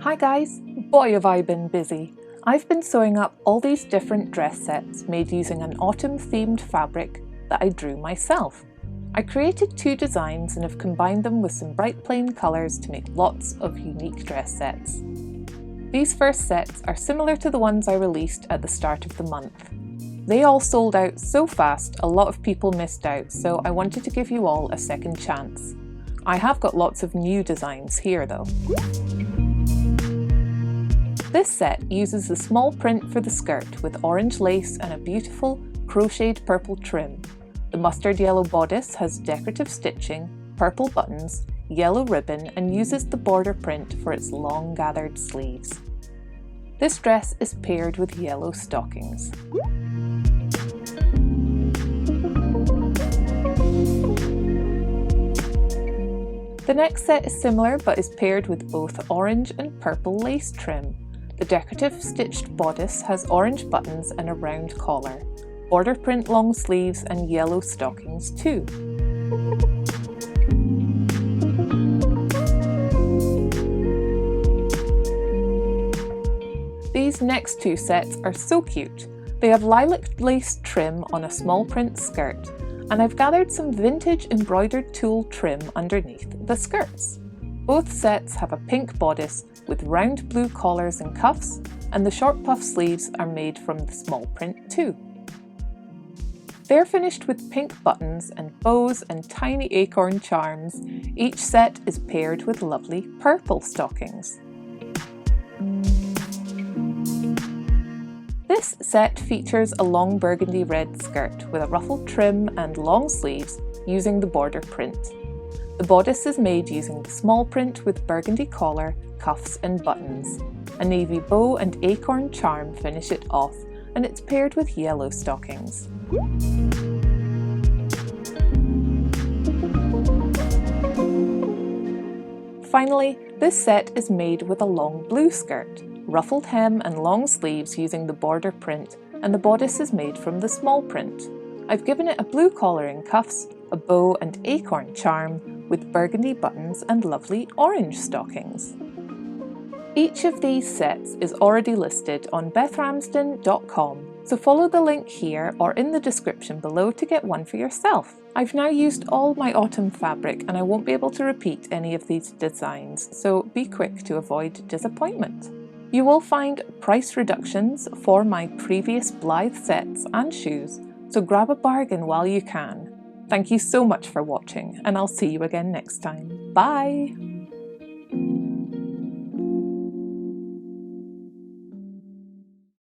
Hi guys! Boy have I been busy! I've been sewing up all these different dress sets made using an autumn themed fabric that I drew myself. I created 2 designs and have combined them with some bright plain colours to make lots of unique dress sets. These first sets are similar to the ones I released at the start of the month. They all sold out so fast a lot of people missed out, so I wanted to give you all a second chance. I have got lots of new designs here though. This set uses the small print for the skirt with orange lace and a beautiful crocheted purple trim. The mustard yellow bodice has decorative stitching, purple buttons, yellow ribbon and uses the border print for its long gathered sleeves. This dress is paired with yellow stockings. The next set is similar but is paired with both orange and purple lace trim. The decorative stitched bodice has orange buttons and a round collar, border print long sleeves and yellow stockings too. These next 2 sets are so cute. They have lilac lace trim on a small print skirt, and I've gathered some vintage embroidered tulle trim underneath the skirts. Both sets have a pink bodice with round blue collars and cuffs, and the short puff sleeves are made from the small print too. They're finished with pink buttons and bows and tiny acorn charms. Each set is paired with lovely purple stockings. This set features a long burgundy red skirt with a ruffled trim and long sleeves using the border print. The bodice is made using the small print with burgundy collar, cuffs and buttons. A navy bow and acorn charm finish it off, and it's paired with yellow stockings. Finally, this set is made with a long blue skirt, ruffled hem and long sleeves using the border print, and the bodice is made from the small print. I've given it a blue collar and cuffs, a bow and acorn charm, with burgundy buttons and lovely orange stockings. Each of these sets is already listed on bethramsden.com, so follow the link here or in the description below to get one for yourself. I've now used all my autumn fabric and I won't be able to repeat any of these designs, so be quick to avoid disappointment. You will find price reductions for my previous Blythe sets and shoes, so grab a bargain while you can. Thank you so much for watching, and I'll see you again next time. Bye!